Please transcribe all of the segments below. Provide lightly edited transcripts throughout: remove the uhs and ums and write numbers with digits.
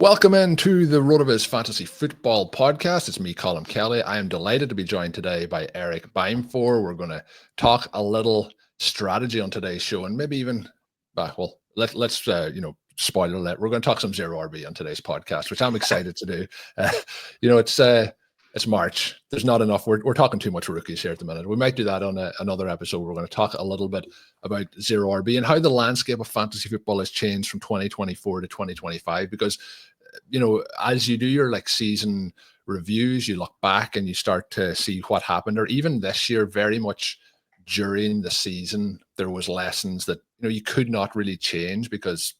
Welcome into the RotoViz Fantasy Football Podcast. It's me, Colm Kelly. I am delighted to be joined today by Erik Beimfohr. We're going to talk a little strategy on today's show, and maybe even, let's spoiler alert. We're going to talk some zero RB on today's podcast, which I'm excited to do. It's March. There's not enough. We're talking too much rookies here at the minute. We might do that on another episode. We're going to talk a little bit about zero RB and how the landscape of fantasy football has changed from 2024 to 2025. Because, as you do your season reviews, you look back and you start to see what happened. Or even this year, very much during the season, there was lessons that you could not really change because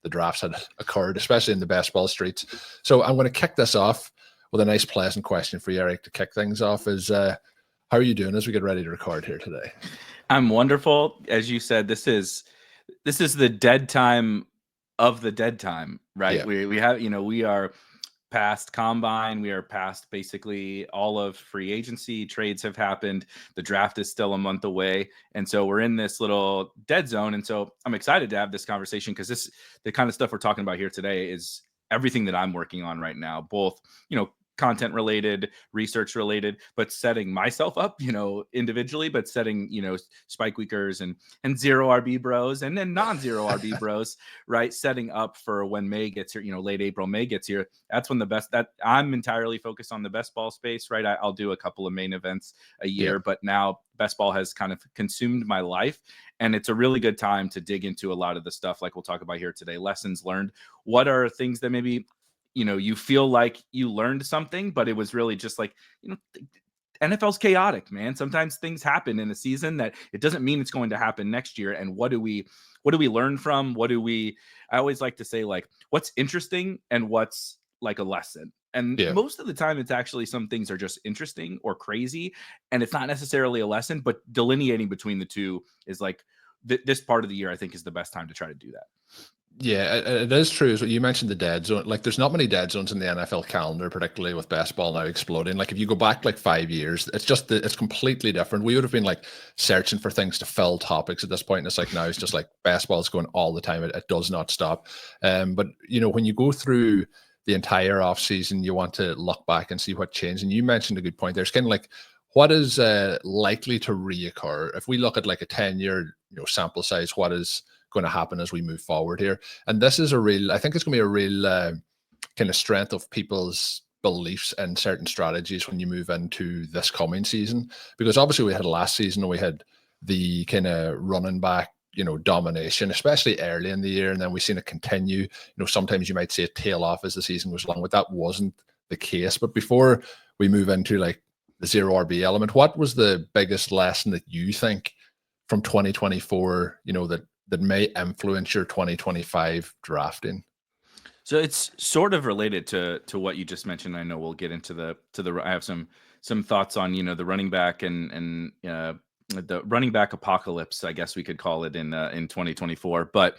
the drafts had occurred, especially in the best ball streets. So I'm going to kick this off with a nice, pleasant question for you, Erik, to kick things off. Is how are you doing as we get ready to record here today? I'm wonderful. As you said, this is the dead time of the dead time, right? Yeah. We are past combine. We are past basically all of free agency. Trades have happened. The draft is still a month away. And so we're in this little dead zone. And so I'm excited to have this conversation because the kind of stuff we're talking about here today is everything that I'm working on right now, both, content related, research related, but setting myself up, individually, but setting, spike weekers and zero RB bros and then non-zero RB bros, right? Setting up for when May gets here, late April, May gets here. That's when that I'm entirely focused on the best ball space, right? I'll do a couple of main events a year, but now best ball has kind of consumed my life. And it's a really good time to dig into a lot of the stuff like we'll talk about here today. Lessons learned. What are things that maybe you feel like you learned something, but it was really just NFL's chaotic, man. Sometimes things happen in a season that it doesn't mean it's going to happen next year. And what do we learn from? I always like to say what's interesting and what's like a lesson. And most of the time it's actually some things are just interesting or crazy. And it's not necessarily a lesson, but delineating between the two is this part of the year, I think is the best time to try to do that. Yeah, it is true. So you mentioned the dead zone. There's not many dead zones in the NFL calendar, particularly with best ball now exploding. If you go back 5 years, it's completely different. We would have been searching for things to fill topics at this point. And it's now it's just best ball is going all the time. It does not stop. But when you go through the entire off season, you want to look back and see what changed. And you mentioned a good point. There's kind of what is likely to reoccur if we look at a 10-year sample size. What is going to happen as we move forward here? And this is I think it's going to be a real kind of strength of people's beliefs and certain strategies when you move into this coming season, because obviously we had last season and we had the kind of running back domination, especially early in the year, and then we've seen it continue. Sometimes you might see it tail off as the season goes along, but that wasn't the case. But before we move into the zero RB element, what was the biggest lesson that you think from 2024 that may influence your 2025 drafting? So it's sort of related to what you just mentioned. I know we'll get into the I have some thoughts on the running back and the running back apocalypse, I guess we could call it in 2024. But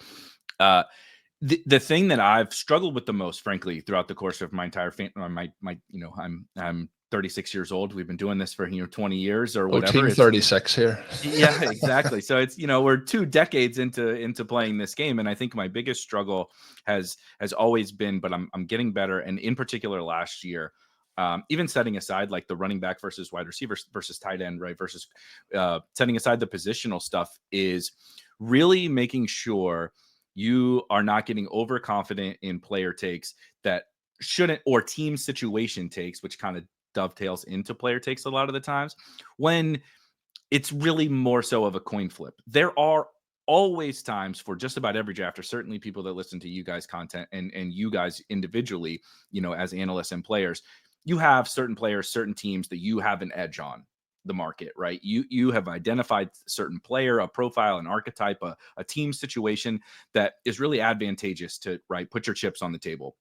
the thing that I've struggled with the most, frankly, throughout the course of my entire I'm 36 years old. We've been doing this for 20 years or whatever. Team 36 here. Yeah, exactly. So it's we're 2 decades into playing this game, and I think my biggest struggle has always been, but I'm getting better. And in particular, last year, even setting aside the running back versus wide receiver versus tight end, right? Versus setting aside the positional stuff, is really making sure you are not getting overconfident in player takes that shouldn't, or team situation takes, which kind of dovetails into player takes a lot of the times, when it's really more so of a coin flip. There are always times for just about every drafter, certainly people that listen to you guys' content and you guys individually, as analysts and players, you have certain players, certain teams that you have an edge on the market, right? You have identified a certain player, a profile, an archetype, a team situation that is really advantageous to, right, put your chips on the table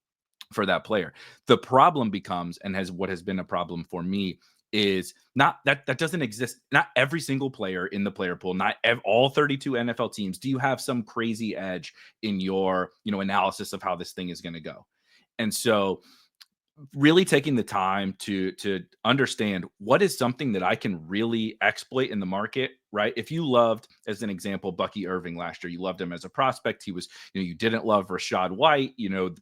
for that player. The problem becomes, and what has been a problem for me, is not that doesn't exist. Not every single player in the player pool, not all 32 NFL teams, do you have some crazy edge in your analysis of how this thing is going to go. And so really taking the time to understand what is something that I can really exploit in the market, right? If you loved, as an example, Bucky Irving last year, you loved him as a prospect. He was, you didn't love Rashad White,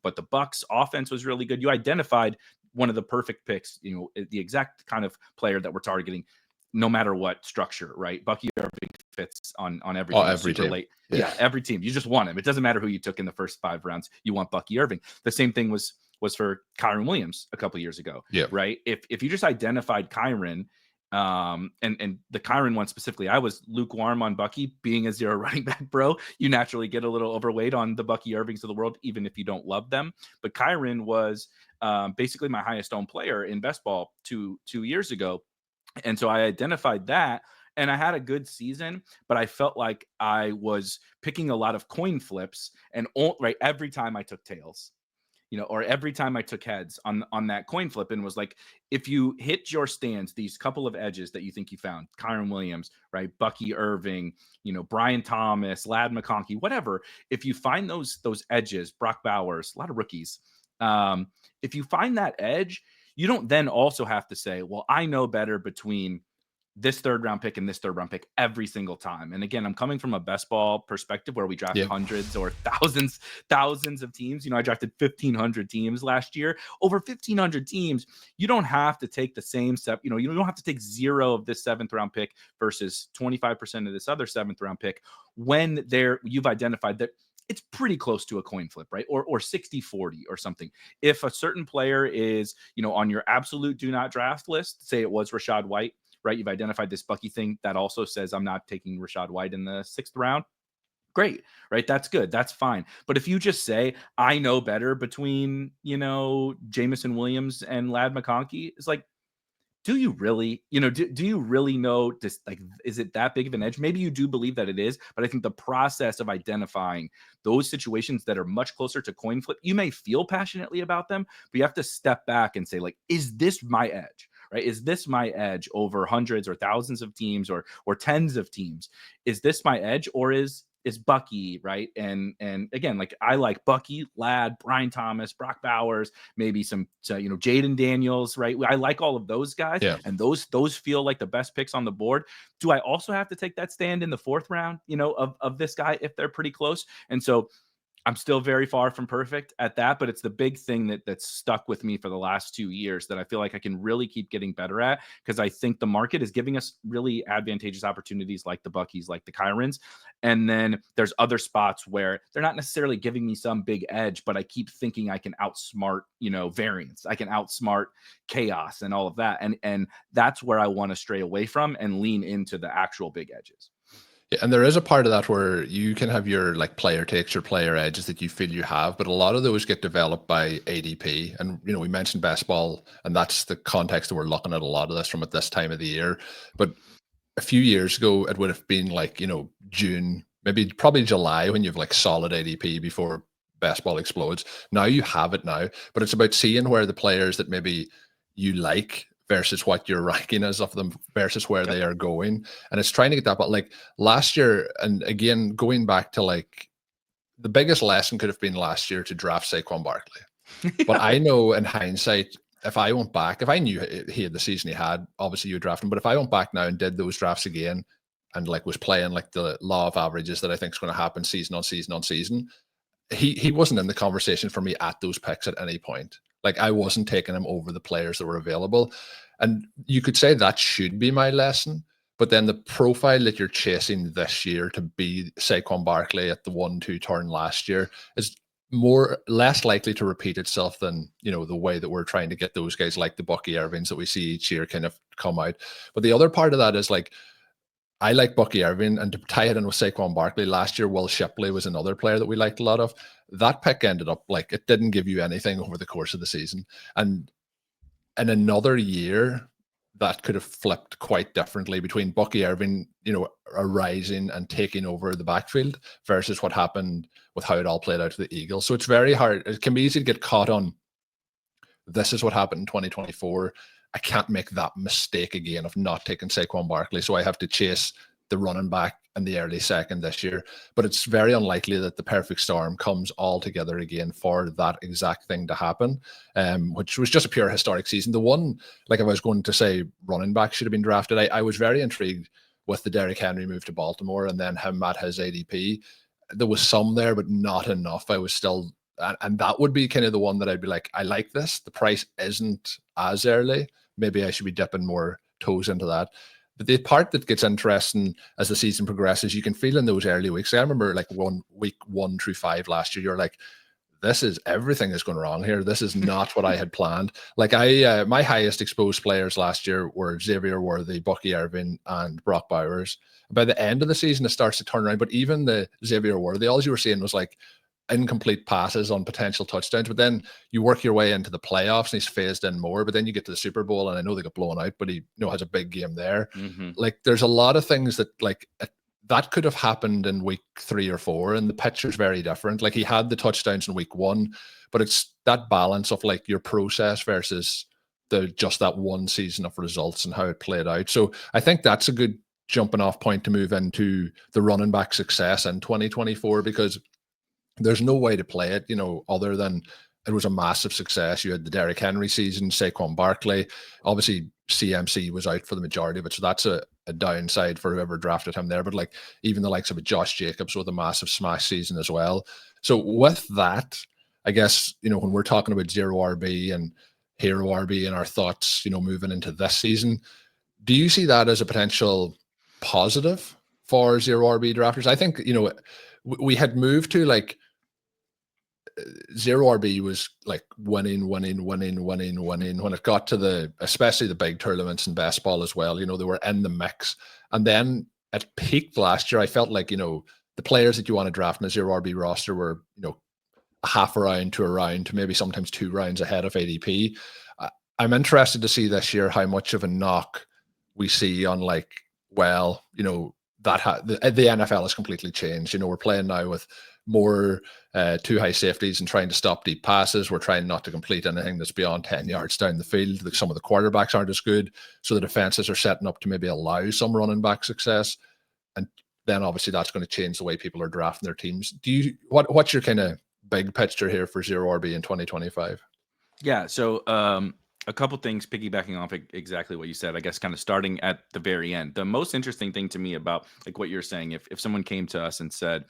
but the Bucks offense was really good. You identified one of the perfect picks, the exact kind of player that we're targeting, no matter what structure, right? Bucky Irving fits on every team. Every super team. late. Yeah, every team. You just want him. It doesn't matter who you took in the first 5 rounds. You want Bucky Irving. The same thing was for Kyron Williams a couple years ago. Yeah. Right. If you just identified Kyron, and the Kyron one specifically, I was lukewarm on Bucky being a 0 running back, bro. You naturally get a little overweight on the Bucky Irvings of the world, even if you don't love them. But Kyron was basically my highest owned player in best ball two years ago. And so I identified that, and I had a good season, but I felt like I was picking a lot of coin flips, and right every time I took tails, or every time I took heads on that coin flip, and was like, if you hit your stands, these couple of edges that you think you found, Kyron Williams, right, Bucky Irving, Brian Thomas, Lad McConkey, whatever, if you find those edges, Brock Bowers, a lot of rookies, if you find that edge, you don't then also have to say, well, I know better between this 3rd round pick and this 3rd round pick every single time. And again, I'm coming from a best ball perspective where we draft hundreds or thousands of teams. I drafted 1,500 teams last year. Over 1,500 teams, you don't have to take the same step. You don't have to take 0 of this 7th round pick versus 25% of this other 7th round pick when you've identified that it's pretty close to a coin flip, right? Or 60-40 or something. If a certain player is, on your absolute do not draft list, say it was Rashad White, right? You've identified this Bucky thing that also says I'm not taking Rashad White in the 6th round. Great, right? That's good. That's fine. But if you just say, I know better between, Jamison Williams and Lad McConkey, it's like, do you really, do you really know this? Like, is it that big of an edge? Maybe you do believe that it is, but I think the process of identifying those situations that are much closer to coin flip, you may feel passionately about them, but you have to step back and say, like, is this my edge? Right? Is this my edge over hundreds or thousands of teams or tens of teams? Is this my edge, or is Bucky, right? And again, like, I like Bucky, Lad, Brian Thomas, Brock Bowers, maybe some Jaden Daniels, right? I like all of those guys, and those feel like the best picks on the board. Do I also have to take that stand in the 4th round, of this guy if they're pretty close? And so I'm still very far from perfect at that, but it's the big thing that's stuck with me for the last 2 years that I feel like I can really keep getting better at, because I think the market is giving us really advantageous opportunities like the Buckies, like the Kyrons. And then there's other spots where they're not necessarily giving me some big edge, but I keep thinking I can outsmart, variance. I can outsmart chaos and all of that. And that's where I want to stray away from and lean into the actual big edges. Yeah, and there is a part of that where you can have your like player takes or player edges that you feel you have, but a lot of those get developed by ADP. And we mentioned best ball, and that's the context that we're looking at a lot of this from at this time of the year. But a few years ago, it would have been like June, probably July, when you have like solid ADP before best ball explodes. Now you have it now, but it's about seeing where the players that maybe you like versus what your ranking is of them versus where they are going. And it's trying to get that. But like last year, and again, going back to like the biggest lesson could have been last year to draft Saquon Barkley. But I know in hindsight, if I went back, if I knew he had the season he had, obviously you would draft him. But if I went back now and did those drafts again and like was playing like the law of averages that I think is going to happen season on season on season, he wasn't in the conversation for me at those picks at any point. Like I wasn't taking him over the players that were available. And you could say that should be my lesson. But then the profile that you're chasing this year to be Saquon Barkley at the 1-2 turn last year is less likely to repeat itself than the way that we're trying to get those guys like the Bucky Irvings that we see each year kind of come out. But the other part of that is like I like Bucky Irving, and to tie it in with Saquon Barkley last year, Will Shipley was another player that we liked a lot of. That pick ended up like it didn't give you anything over the course of the season, and in another year that could have flipped quite differently between Bucky Irving, arising and taking over the backfield versus what happened with how it all played out to the Eagles. So it's very hard. It can be easy to get caught on this is what happened in 2024. I can't make that mistake again of not taking Saquon Barkley. So I have to chase the running back in the early second this year. But it's very unlikely that the perfect storm comes all together again for that exact thing to happen, which was just a pure historic season. The one, like I was going to say, running back should have been drafted. I was very intrigued with the Derrick Henry move to Baltimore and then him at his ADP. There was some there, but not enough. I was still, and that would be kind of the one that I'd be like, I like this. The price isn't as early. Maybe I should be dipping more toes into that. But the part that gets interesting as the season progresses, you can feel in those early weeks. I remember like week 1 through 5 last year, you're like, everything is going wrong here. This is not what I had planned. Like my highest exposed players last year were Xavier Worthy, Bucky Irving, and Brock Bowers. By the end of the season, it starts to turn around. But even the Xavier Worthy, all you were seeing was like incomplete passes on potential touchdowns. But then you work your way into the playoffs and he's phased in more. But then you get to the Super Bowl and I know they got blown out, but he has a big game there. Like there's a lot of things that like that could have happened in week 3 or 4, and the picture's very different. Like he had the touchdowns in week 1, but it's that balance of like your process versus just that one season of results and how it played out. So I think that's a good jumping off point to move into the running back success in 2024, because there's no way to play it, other than it was a massive success. You had the Derrick Henry season, Saquon Barkley. Obviously, CMC was out for the majority of it, so that's a downside for whoever drafted him there. But like even the likes of a Josh Jacobs with a massive smash season as well. So with that, I guess, when we're talking about zero RB and hero RB and our thoughts, moving into this season, do you see that as a potential positive for zero RB drafters? I think, we had moved to like zero RB was like winning when it got to especially the big tournaments in best ball as well. They were in the mix, and then it peaked last year. I felt like the players that you want to draft in a zero RB roster were a half a round to a round to maybe sometimes 2 rounds ahead of ADP. I'm interested to see this year how much of a knock we see on like, well, the NFL has completely changed. We're playing now with more 2 high safeties and trying to stop deep passes. We're trying not to complete anything that's beyond 10 yards down the field. Like some of the quarterbacks aren't as good, so the defenses are setting up to maybe allow some running back success. And then obviously that's going to change the way people are drafting their teams. What's your kind of big picture here for zero RB in 2025? Yeah, so a couple things piggybacking off exactly what you said, I guess kind of starting at the very end. The most interesting thing to me about like what you're saying, if someone came to us and said,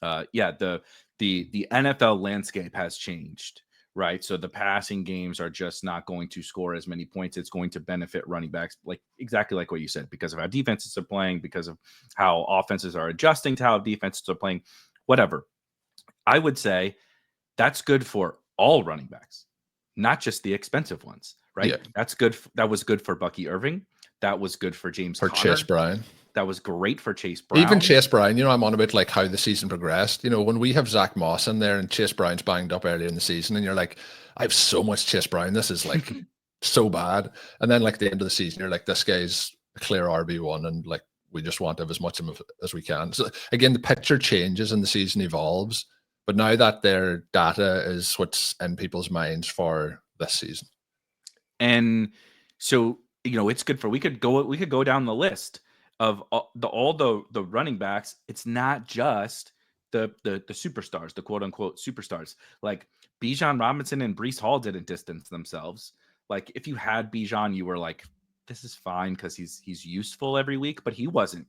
the NFL landscape has changed, right? So the passing games are just not going to score as many points. It's going to benefit running backs, like exactly like what you said, because of how defenses are playing, because of how offenses are adjusting to how defenses are playing, whatever. I would say that's good for all running backs, not just the expensive ones, right? Yeah. That's good. That was good for Bucky Irving. That was good for James Conner. Chase Brown. That was great for Chase Brown. Even Chase Brown, I'm on about like how the season progressed. When we have Zach Moss in there and Chase Brown's banged up earlier in the season, and you're like, I have so much Chase Brown. This is like so bad. And then like at the end of the season, you're like, this guy's a clear RB1, and like we just want to have as much of him as we can. So again, the picture changes and the season evolves. But now that their data is what's in people's minds for this season. And so, it's good for, we could go down the list of all the running backs. It's not just the superstars, the quote unquote superstars. Like Bijan Robinson and Breece Hall didn't distance themselves. Like if you had Bijan, you were like, this is fine because he's useful every week, but he wasn't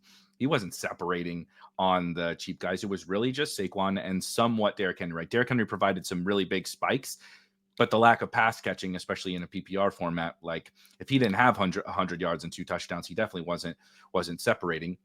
separating on the cheap guys. It was really just Saquon and somewhat Derrick Henry, right? Derrick Henry provided some really big spikes, but the lack of pass catching, especially in a PPR format, like if he didn't have 100 yards and 2 touchdowns, he definitely wasn't separating.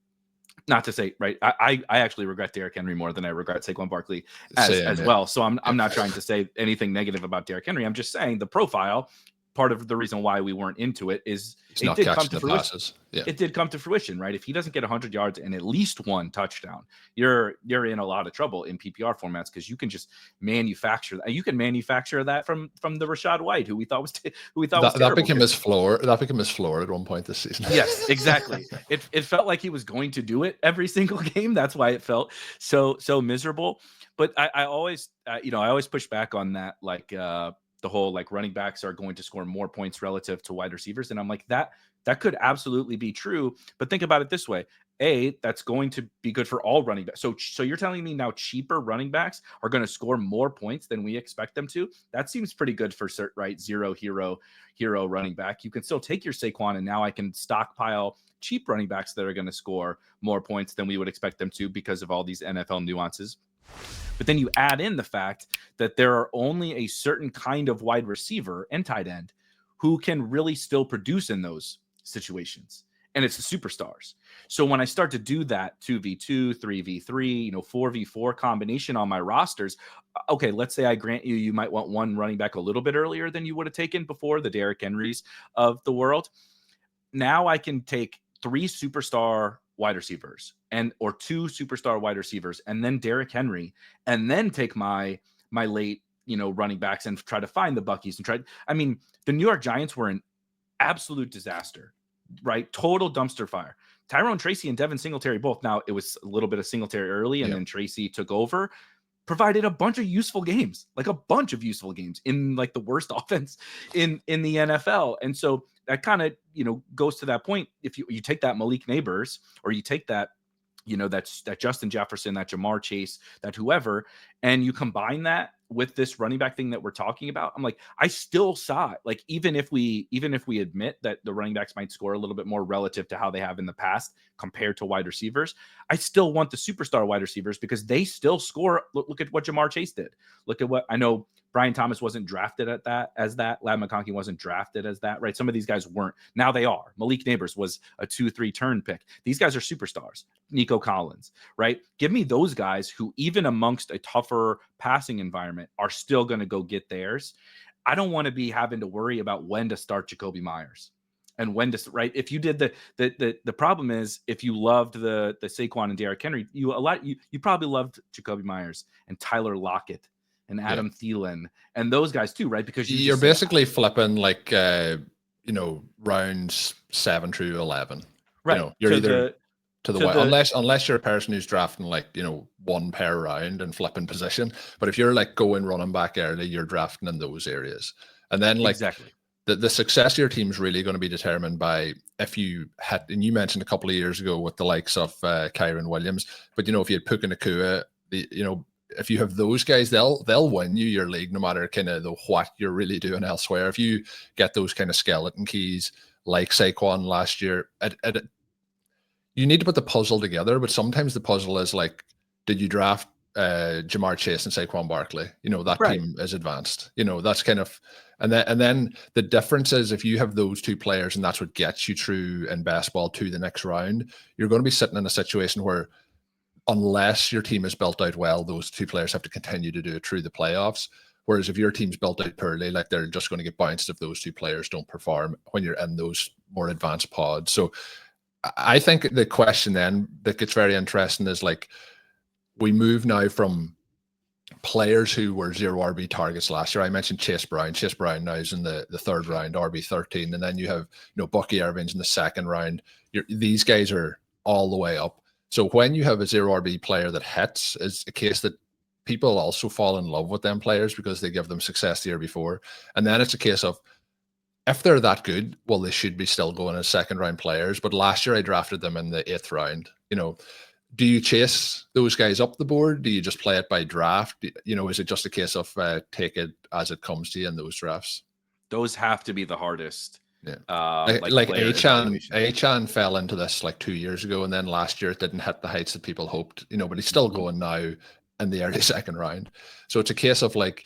Not to say, right, I actually regret Derrick Henry more than I regret Saquon Barkley as well. So I'm not trying to say anything negative about Derrick Henry. I'm just saying the profile, part of the reason why we weren't into it is it did come to fruition. Yeah. It did come to fruition, right? If he doesn't get 100 yards and at least 1 touchdown, you're in a lot of trouble in PPR formats, because you can just manufacture that. You can manufacture that from the Rachaad White, who we thought was that became his floor. That became his floor at one point this season. Yes, exactly. It felt like he was going to do it every single game. That's why it felt so miserable. But I always push back on that, like the whole like running backs are going to score more points relative to wide receivers. And I'm like, that could absolutely be true. But think about it this way. that's going to be good for all running backs. So you're telling me now cheaper running backs are going to score more points than we expect them to? That seems pretty good for right? Zero hero running back. You can still take your Saquon, and now I can stockpile cheap running backs that are going to score more points than we would expect them to because of all these NFL nuances. But then you add in the fact that there are only a certain kind of wide receiver and tight end who can really still produce in those situations. And it's the superstars. So when I start to do that 2v2, 3v3, 4v4 combination on my rosters, okay, let's say I grant you might want one running back a little bit earlier than you would have taken before, the Derrick Henrys of the world. Now I can take 3 superstar wide receivers or 2 superstar wide receivers, and then Derrick Henry, and then take my late, running backs and try to find the Buckies and I mean, the New York Giants were an absolute disaster. Right? Total dumpster fire. Tyrone Tracy and Devin Singletary both. Now, it was a little bit of Singletary early, and then Tracy took over, provided a bunch of useful games, in like the worst offense in the NFL. And so that kind of, goes to that point. If you take that Malik Neighbors, or you take that, that Justin Jefferson, that Jamar Chase, that whoever, and you combine that with this running back thing that we're talking about, I'm like, I still saw it. Like, even if we admit that the running backs might score a little bit more relative to how they have in the past compared to wide receivers, I still want the superstar wide receivers because they still score. Look at what Jamar Chase did. Look at what I know. Brian Thomas wasn't drafted as that. Ladd McConkey wasn't drafted as that, right? Some of these guys weren't. Now they are. Malik Neighbors was a 2-3 turn pick. These guys are superstars. Nico Collins, right? Give me those guys who, even amongst a tougher passing environment, are still going to go get theirs. I don't want to be having to worry about when to start Jakobi Meyers and when to, right? If you did the problem is, if you loved the Saquon and Derrick Henry, you probably loved Jakobi Myers and Tyler Lockett and Adam Thielen and those guys too, right? Because you're basically flipping like rounds 7 through 11, right? You're either to the way, unless you're a person who's drafting like one per round and flipping position. But if you're like going running back early, you're drafting in those areas, and then like exactly. The success of your team is really going to be determined by if you had, and you mentioned a couple of years ago with the likes of Kyron Williams, but if you had Puka Nacua, if you have those guys, they'll win you your league no matter kind of what you're really doing elsewhere. If you get those kind of skeleton keys like Saquon last year, you need to put the puzzle together. But sometimes the puzzle is like, did you draft Jamar Chase and Saquon Barkley? That right. team is advanced. That's kind of, and then the difference is if you have those two players and that's what gets you through in best ball to the next round, you're going to be sitting in a situation where, unless your team is built out well, those two players have to continue to do it through the playoffs. Whereas if your team's built out poorly, like they're just going to get bounced if those two players don't perform when you're in those more advanced pods. So I think the question then that gets very interesting is like, we move now from players who were 0 RB targets last year. I mentioned Chase Brown. Chase Brown now is in the third round, RB 13. And then you have, Bucky Irving's in the second round. These guys are all the way up. So when you have a 0 RB player that hits, is a case that people also fall in love with them players because they give them success the year before. And then it's a case of, if they're that good, well, they should be still going as second round players. But last year I drafted them in the 8th round. Do you chase those guys up the board? Do you just play it by draft? Is it just a case of take it as it comes to you in those drafts? Those have to be the hardest. Yeah. Like Achan fell into this like 2 years ago, and then last year it didn't hit the heights that people hoped, but he's still going now in the early second round. So it's a case of like,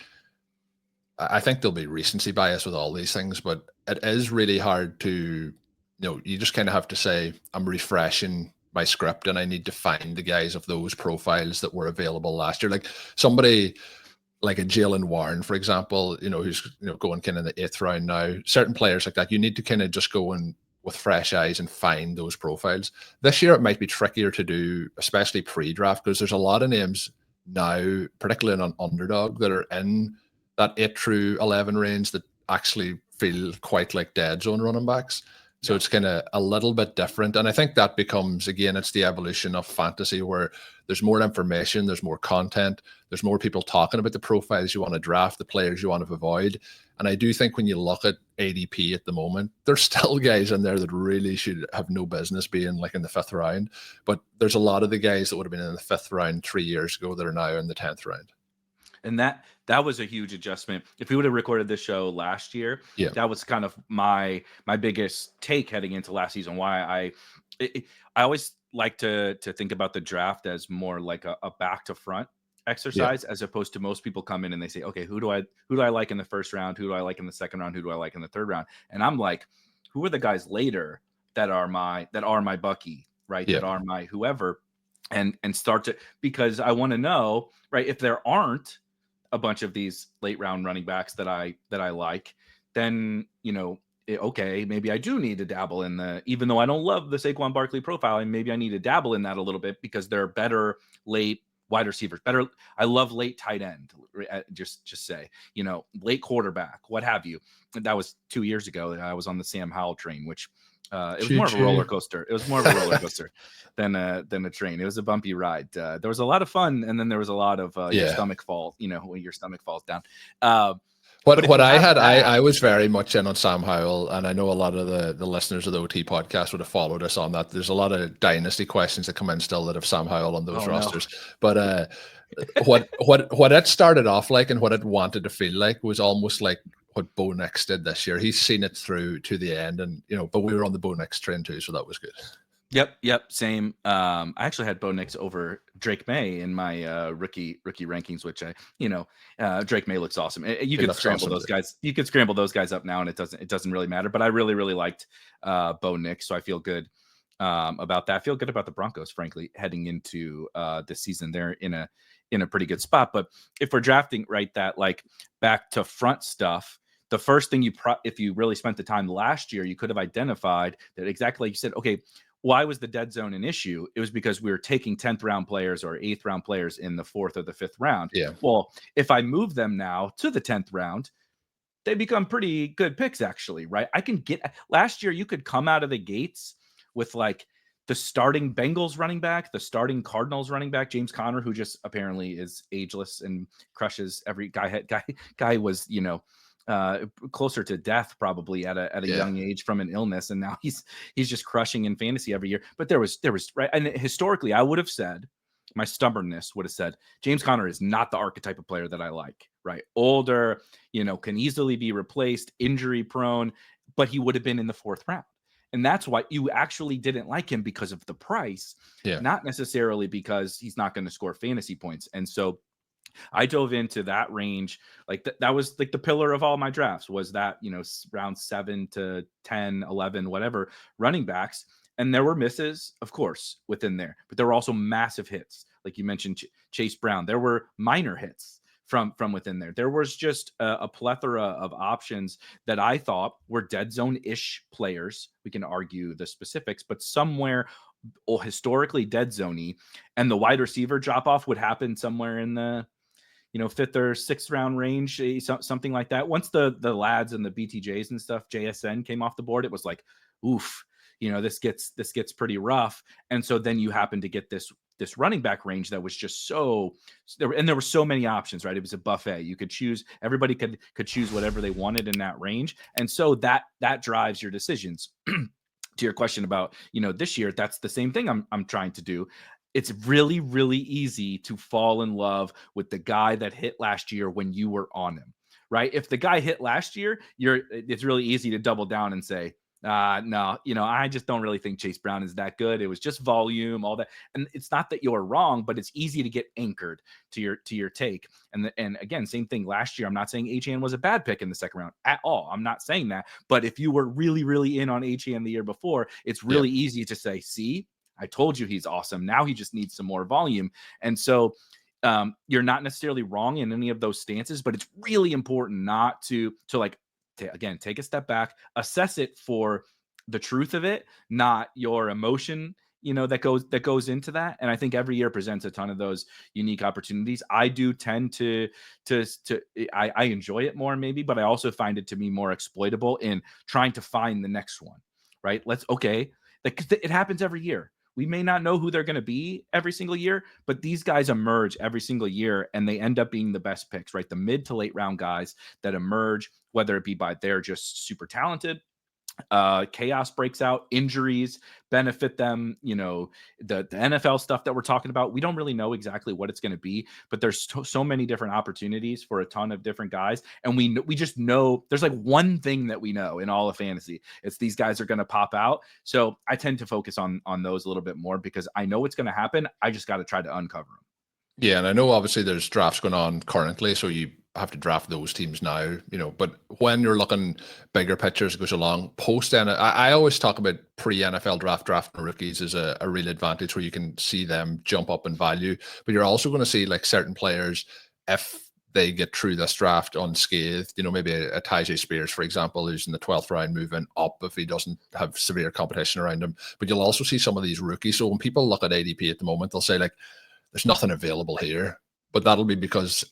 I think there'll be recency bias with all these things, but it is really hard to, you just kind of have to say, I'm refreshing my script and I need to find the guys of those profiles that were available last year. Like somebody like a Jalen Warren, for example, who's going kind of in the 8th round now. Certain players like that, you need to kind of just go in with fresh eyes and find those profiles. This year it might be trickier to do, especially pre-draft, because there's a lot of names now, particularly on Underdog, that are in that 8 through 11 range that actually feel quite like dead zone running backs. So it's kind of a little bit different. And I think that becomes, again, it's the evolution of fantasy where there's more information, there's more content, there's more people talking about the profiles you want to draft, the players you want to avoid. And I do think when you look at ADP at the moment, there's still guys in there that really should have no business being like in the 5th round. But there's a lot of the guys that would have been in the 5th round 3 years ago that are now in the 10th round. And that was a huge adjustment. If we would have recorded this show last year, that was kind of my biggest take heading into last season. Why I always like to think about the draft as more like a back to front exercise, as opposed to most people come in and they say, okay, who do I like in the 1st round? Who do I like in the 2nd round? Who do I like in the 3rd round? And I'm like, who are the guys later that are my Bucky, right? That are my whoever, and start to, because I want to know, right, if there aren't a bunch of these late round running backs that I like, then, okay, maybe I do need to dabble in even though I don't love the Saquon Barkley profile, and maybe I need to dabble in that a little bit because they're better late wide receivers, better. I love late tight end, just say, late quarterback, what have you. That was 2 years ago. I was on the Sam Howell train, which it was more of a roller coaster. It was more of a roller coaster than a train. It was a bumpy ride. There was a lot of fun, and then there was a lot of your stomach fall. When your stomach falls down. What I had, I was very much in on Sam Howell, and I know a lot of the listeners of the OT podcast would have followed us on that. There's a lot of dynasty questions that come in still that have Sam Howell on those rosters. No. But what it started off like and what it wanted to feel like was almost like what Bo Nix did this year. He's seen it through to the end, and but we were on the Bo Nix train too, so that was good. Yep, same. I actually had Bo Nix over Drake May in my rookie rankings, which Drake May looks awesome. You could scramble those guys. You could scramble those guys up now, and it doesn't really matter. But I really liked Bo Nix, so I feel good about that. I feel good about the Broncos, frankly, heading into this season. They're in a pretty good spot. But if we're drafting right, that like back to front stuff, the first thing if you really spent the time last year, you could have identified that exactly like you said. Okay, why was the dead zone an issue? It was because we were taking 10th round players or 8th round players in the 4th or the 5th round. Yeah. Well, if I move them now to the 10th round, they become pretty good picks, actually, right? Last year, you could come out of the gates with like the starting Bengals running back, the starting Cardinals running back, James Conner, who just apparently is ageless and crushes every guy was, closer to death probably at a young age from an illness, and now he's just crushing in fantasy every year. But there was right, and historically, I would have said, my stubbornness would have said, James Conner is not the archetype of player that I like. Right, older, can easily be replaced, injury prone, but he would have been in the 4th round. And that's why you actually didn't like him, because of the price, not necessarily because he's not going to score fantasy points. And so I dove into that range. Like that was like the pillar of all my drafts, was that, round 7 to 10, 11, whatever, running backs. And there were misses, of course, within there, but there were also massive hits. Like you mentioned, Chase Brown, there were minor hits from within there. There was just a plethora of options that I thought were dead zone-ish players. We can argue the specifics, but somewhere historically dead zone-y, and the wide receiver drop-off would happen somewhere in the 5th or 6th round range, something like that. Once the lads and the BTJs and stuff, JSN came off the board, it was like, oof, this gets pretty rough. And so then you happen to get this running back range that was just there were so many options, right? It was a buffet. You could choose, everybody could choose whatever they wanted in that range. And so that drives your decisions. To your question about, this year, that's the same thing I'm trying to do. It's really, really easy to fall in love with the guy that hit last year when you were on him, right? If the guy hit last year, it's really easy to double down and say, no, I just don't really think Chase Brown is that good. It was just volume, all that. And it's not that you're wrong, but it's easy to get anchored to your take. And again, same thing last year. I'm not saying Achane was a bad pick in the 2nd round at all. I'm not saying that. But if you were really, really in on Achane the year before, it's really easy to say, see, I told you he's awesome. Now he just needs some more volume. And so you're not necessarily wrong in any of those stances, but it's really important not to again, take a step back, assess it for the truth of it, not your emotion, that goes into that. And I think every year presents a ton of those unique opportunities. I do tend to I enjoy it more maybe, but I also find it to be more exploitable in trying to find the next one. right? It happens every year. We may not know who they're going to be every single year, but these guys emerge every single year and they end up being the best picks, right? The mid to late round guys that emerge, whether it be by they're just super talented, chaos breaks out, injuries benefit them, the NFL stuff that we're talking about, we don't really know exactly what it's going to be, but there's so many different opportunities for a ton of different guys, and we just know there's like one thing that we know in all of fantasy. It's these guys are going to pop out. So I tend to focus on those a little bit more because I know it's going to happen. I just got to try to uncover them. Yeah, and I know obviously there's drafts going on currently, so you have to draft those teams now, but when you're looking bigger pictures goes along post I always talk about pre-NFL drafting rookies as a real advantage where you can see them jump up in value, but you're also going to see like certain players, if they get through this draft unscathed, maybe a Tyjae Spears, for example, who's in the 12th round moving up if he doesn't have severe competition around him. But you'll also see some of these rookies. So when people look at ADP at the moment, they'll say like, there's nothing available here. But that'll be because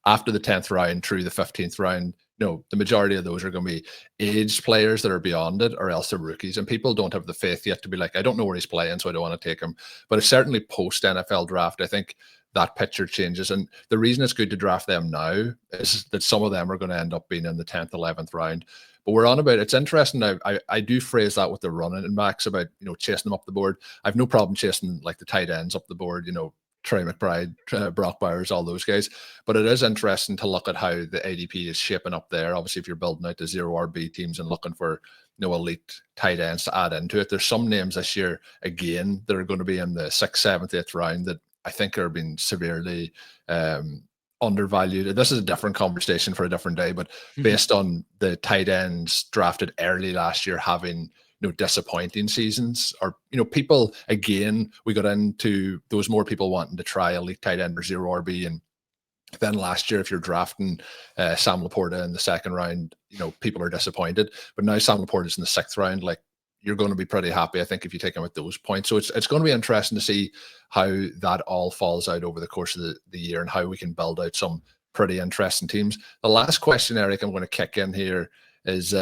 after the 10th round through the 15th round, the majority of those are going to be aged players that are beyond it, or else they're rookies. And people don't have the faith yet to be like, I don't know where he's playing, so I don't want to take him. But it's certainly post NFL draft, I think that picture changes. And the reason it's good to draft them now is that some of them are going to end up being in the 10th, 11th round. But we're on about, it's interesting. I do phrase that with the running and Max about, chasing them up the board. I've no problem chasing like the tight ends up the board, Trey McBride, Brock Bowers, all those guys. But it is interesting to look at how the ADP is shaping up there. Obviously, if you're building out the 0 RB teams and looking for elite tight ends to add into it, there's some names this year, again, that are going to be in the 6th, 7th, 8th round that I think are being severely undervalued. This is a different conversation for a different day, but based on the tight ends drafted early last year having disappointing seasons, or people, again, we got into those more people wanting to try elite tight end or 0 RB, and then last year if you're drafting Sam Laporta in the 2nd round, people are disappointed. But now Sam Laporta is in the 6th round, like you're going to be pretty happy, I think, if you take him at those points. So it's going to be interesting to see how that all falls out over the course of the year and how we can build out some pretty interesting teams. The last question, Eric, I'm going to kick in here is,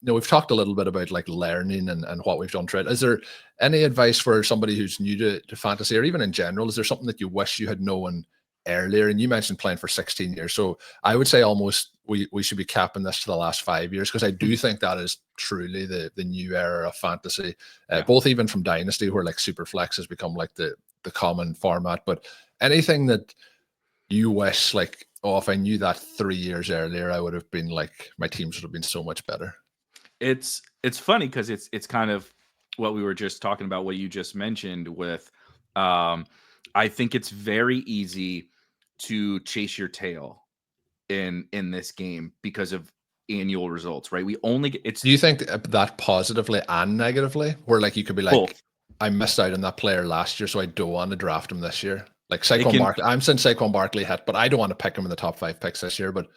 we've talked a little bit about like learning and what we've done through it. Is there any advice for somebody who's new to fantasy, or even in general? Is there something that you wish you had known earlier? And you mentioned playing for 16 years. So I would say almost we should be capping this to the last 5 years, because I do think that is truly the new era of fantasy, both even from Dynasty, where like Superflex has become like the common format. But anything that you wish, like, oh, if I knew that 3 years earlier, I would have been like, my teams would have been so much better. It's funny because it's kind of what we were just talking about, what you just mentioned with, I think it's very easy to chase your tail in this game because of annual results, right? We only get, do you think that positively and negatively, where like you could be like, both. I missed out on that player last year, so I don't want to draft him this year? Like Saquon Barkley, I'm saying Saquon Barkley hit, but I don't want to pick him in the top 5 picks this year. But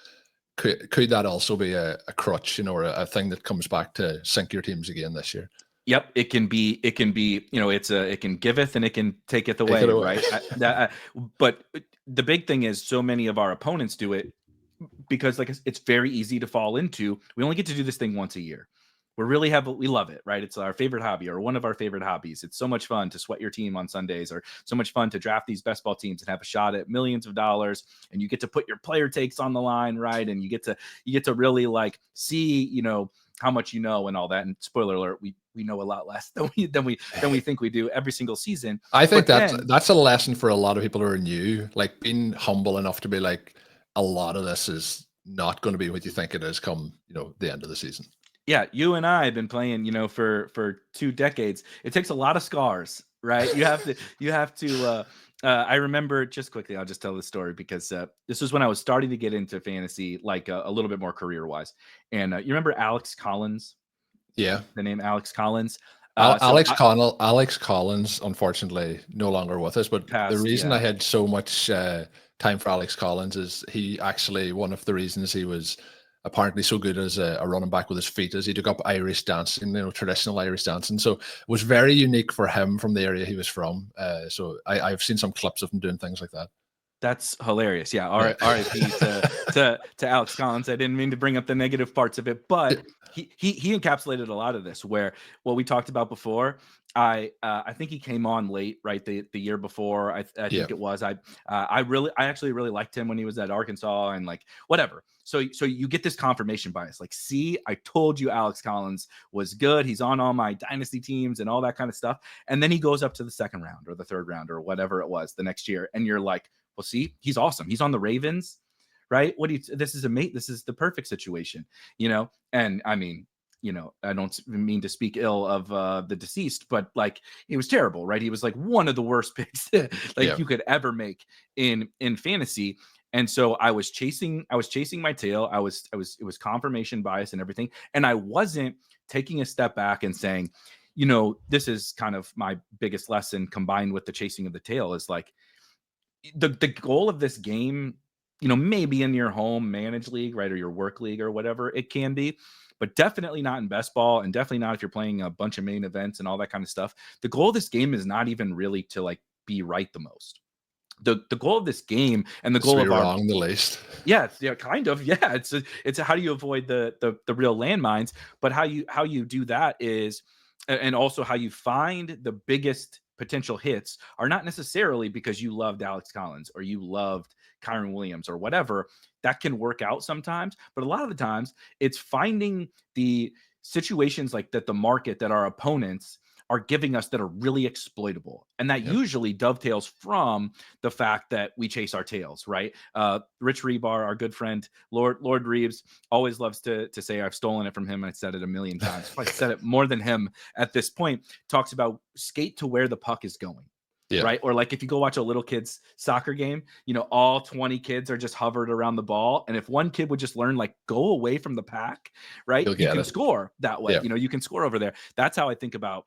could that also be a crutch, or a thing that comes back to sink your teams again this year? Yep, it can be, it can giveth and it can taketh away, right? But the big thing is, so many of our opponents do it because like it's very easy to fall into. We only get to do this thing once a year. We love it, right? It's our favorite hobby, or one of our favorite hobbies. It's so much fun to sweat your team on Sundays, or so much fun to draft these best ball teams and have a shot at millions of dollars. And you get to put your player takes on the line, right? And you get to really like see, how much you know and all that. And spoiler alert, we know a lot less than we think we do every single season. I think that's a lesson for a lot of people who are new, like being humble enough to be like, a lot of this is not going to be what you think it is come, the end of the season. Yeah, you and I have been playing, for 2 decades. It takes a lot of scars, right? You have to. I remember, just quickly, I'll just tell this story because this was when I was starting to get into fantasy, like a little bit more career wise. And you remember Alex Collins? Yeah, the name Alex Collins. Alex Collins, unfortunately, no longer with us. But the reason I had so much time for Alex Collins is he actually, one of the reasons he was apparently so good as a running back with his feet is he took up Irish dancing, traditional Irish dancing. So it was very unique for him from the area he was from. So I've seen some clips of him doing things like that. That's hilarious. Yeah. RIP to Alex Collins. I didn't mean to bring up the negative parts of it, but he encapsulated a lot of this, where what we talked about before. I think he came on late, right? The year before, I think it was. I actually really liked him when he was at Arkansas, and like whatever. So you get this confirmation bias. Like, see, I told you Alex Collins was good. He's on all my dynasty teams and all that kind of stuff. And then he goes up to the second round or the third round or whatever it was the next year, and you're like, well, see, he's awesome. He's on the Ravens, right? This is the perfect situation, And I mean, I don't mean to speak ill of the deceased, but like, he was terrible, right? He was like one of the worst picks you could ever make in fantasy. And so I was chasing my tail. It was confirmation bias and everything. And I wasn't taking a step back and saying, this is kind of my biggest lesson combined with the chasing of the tail, is like, the goal of this game, maybe in your home managed league, right, or your work league or whatever it can be, but definitely not in best ball, and definitely not if you're playing a bunch of main events and all that kind of stuff. The goal of this game is not even really to like be right the most. The goal of this game, and the goal of wrong the least. Yeah, kind of. Yeah, it's how do you avoid the real landmines, but how you do that is, and also how you find the biggest potential hits are not necessarily because you loved Alex Collins or you loved Kyron Williams or whatever. That can work out sometimes, but a lot of the times it's finding the situations like that, the market that our opponents are giving us that are really exploitable. And that usually dovetails from the fact that we chase our tails, right? Rich Rebar, our good friend, Lord Reeves, always loves to say, I've stolen it from him. I said it a million times. I said it more than him at this point. Talks about skate to where the puck is going. Yeah. Right. Or like if you go watch a little kid's soccer game, all 20 kids are just hovered around the ball. And if one kid would just learn, like, go away from the pack, right? You can score that way. Yeah. You can score over there. That's how I think about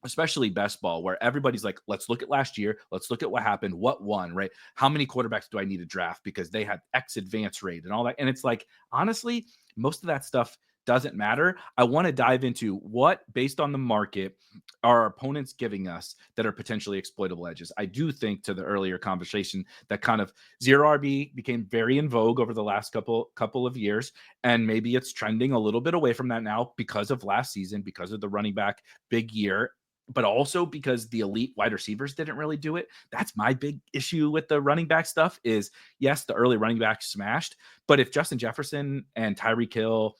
especially best ball, where everybody's like, let's look at last year. Let's look at what happened. What won, right? How many quarterbacks do I need to draft because they had X advance rate and all that? And it's like, honestly, most of that stuff doesn't matter. I want to dive into what, based on the market, are our opponents giving us that are potentially exploitable edges. I do think, to the earlier conversation, that kind of zero RB became very in vogue over the last couple of years. And maybe it's trending a little bit away from that now because of last season, because of the running back big year, but also because the elite wide receivers didn't really do it. That's my big issue with the running back stuff is, yes, the early running backs smashed, but if Justin Jefferson and Tyreek Hill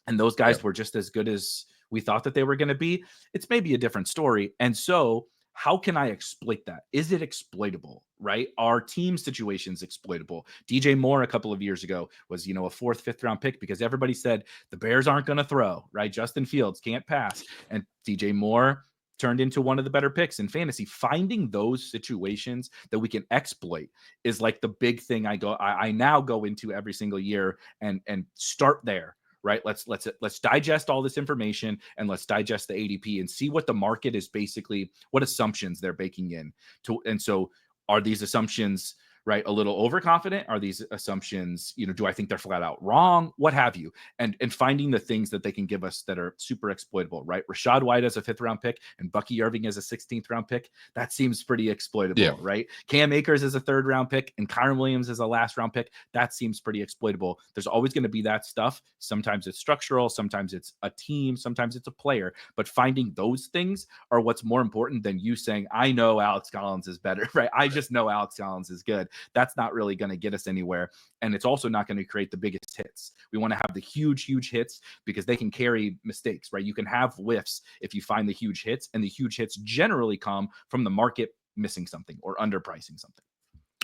and those guys were just as good as we thought that they were going to be, it's maybe a different story. And so how can I exploit that? Is it exploitable, right? Are team situations exploitable? DJ Moore a couple of years ago was, a 4th, 5th round pick because everybody said the Bears aren't going to throw, right? Justin Fields can't pass. And DJ Moore turned into one of the better picks in fantasy. Finding those situations that we can exploit is like the big thing I now go into every single year and start there. Right. Let's digest all this information and let's digest the ADP and see what the market is basically, what assumptions they're baking in to. And so are these assumptions, right, a little overconfident? Are these assumptions, do I think they're flat out wrong? What have you? And finding the things that they can give us that are super exploitable, right? Rashad White as a 5th round pick and Bucky Irving as a 16th round pick. That seems pretty exploitable, right? Cam Akers as a 3rd round pick and Kyron Williams as a last round pick. That seems pretty exploitable. There's always going to be that stuff. Sometimes it's structural. Sometimes it's a team. Sometimes it's a player. But finding those things are what's more important than you saying, I know Alex Collins is better, right? I just know Alex Collins is good. That's not really going to get us anywhere. And it's also not going to create the biggest hits. We want to have the huge hits because they can carry mistakes, right? You can have whiffs if you find the huge hits, and the huge hits generally come from the market missing something or underpricing something.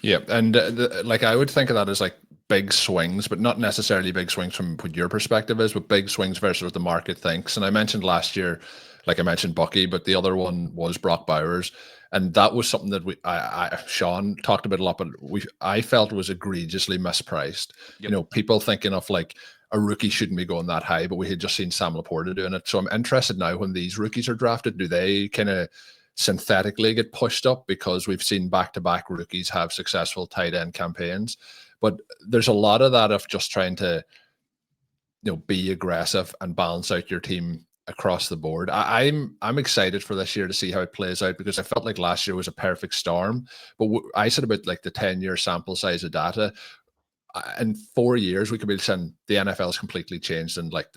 Yeah, and I would think of that as like big swings, but not necessarily big swings from what your perspective is, but big swings versus what the market thinks. And I mentioned last year, like I mentioned Bucky, but the other one was Brock Bowers. And that was something that Sean talked about a lot, but I felt was egregiously mispriced. Yep. People thinking of like a rookie shouldn't be going that high, but we had just seen Sam Laporta doing it. So I'm interested now when these rookies are drafted, do they kind of synthetically get pushed up because we've seen back-to-back rookies have successful tight end campaigns? But there's a lot of that of just trying to, be aggressive and balance out your team across the board. I'm excited for this year to see how it plays out, because I felt like last year was a perfect storm. But I said about like the 10-year sample size of data. In 4 years, we could be saying the NFL has completely changed, and like,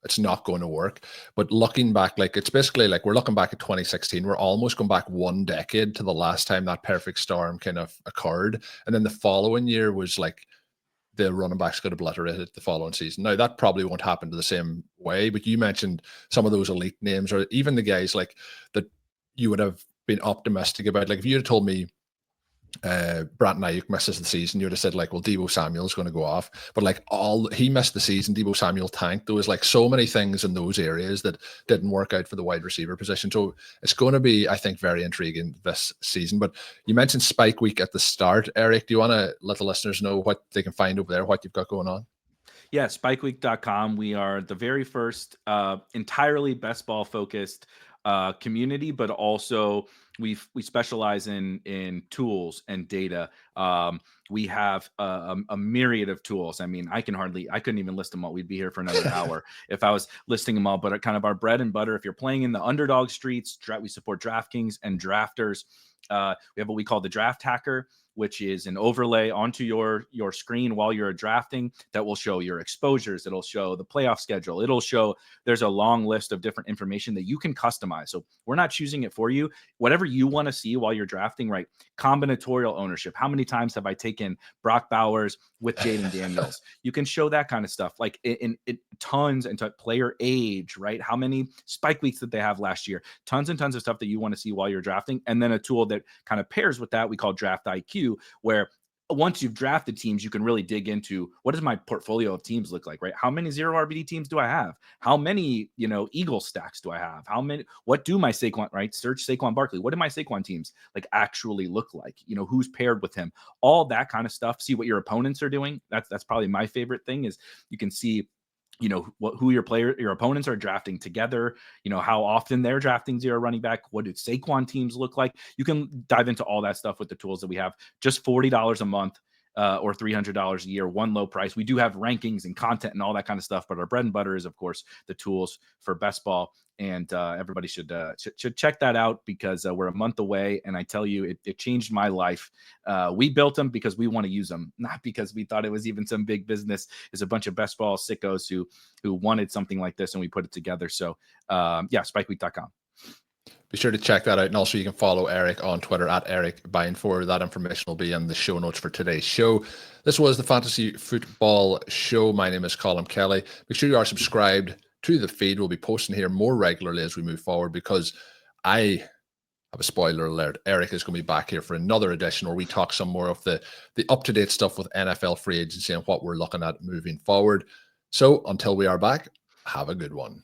it's not going to work. But looking back, like, it's basically like we're looking back at 2016. We're almost going back 1 decade to the last time that perfect storm kind of occurred. And then the following year was like the running backs got obliterated the following season. Now, that probably won't happen to the same way, but you mentioned some of those elite names, or even the guys like that you would have been optimistic about. Like, if you had told me Brandon Ayuk misses the season, you would have said like, well, Deebo Samuel's going to go off. But like, he missed the season, Deebo Samuel tanked. There was like so many things in those areas that didn't work out for the wide receiver position. So it's going to be, I think, very intriguing this season. But you mentioned Spike Week at the start. Eric, do you want to let the listeners know what they can find over there, what you've got going on? Yeah, spikeweek.com. We are the very first entirely best ball focused community, but also we specialize in tools and data. We have a myriad of tools. I mean, I couldn't even list them all. We'd be here for another hour if I was listing them all. But kind of our bread and butter, if you're playing in the Underdog streets, we support DraftKings and drafters. We have what we call the Draft Hacker, which is an overlay onto your screen while you're drafting that will show your exposures. It'll show the playoff schedule. It'll show there's a long list of different information that you can customize. So we're not choosing it for you. Whatever you want to see while you're drafting, right? Combinatorial ownership. How many times have I taken Brock Bowers with Jaden Daniels? You can show that kind of stuff, like in tons, and player age, right? How many spike weeks did they have last year? Tons and tons of stuff that you want to see while you're drafting. And then a tool that kind of pairs with that we call Draft IQ, where once you've drafted teams, you can really dig into what does my portfolio of teams look like, right? How many 0 RBD teams do I have? How many, Eagle stacks do I have? What do my Saquon, right? Search Saquon Barkley. What do my Saquon teams like actually look like? Who's paired with him? All that kind of stuff. See what your opponents are doing. That's probably my favorite thing, is you can see who your opponents are drafting together, how often they're drafting 0 running back. What do Saquon teams look like? You can dive into all that stuff with the tools that we have. Just $40 a month or $300 a year, one low price. We do have rankings and content and all that kind of stuff, but our bread and butter is, of course, the tools for best ball. And everybody should check that out, because we're a month away. And I tell you, it changed my life. We built them because we want to use them, not because we thought it was even some big business. It's a bunch of best ball sickos who wanted something like this, and we put it together. So yeah, spikeweek.com. Be sure to check that out. And also you can follow Erik on Twitter at Erik Beimfohr. That information will be in the show notes for today's show. This was the Fantasy Football Show. My name is Colm Kelly. Make sure you are subscribed to the feed. We'll be posting here more regularly as we move forward, because I have a spoiler alert. Erik is going to be back here for another edition where we talk some more of the up-to-date stuff with NFL free agency and what we're looking at moving forward. So until we are back, have a good one.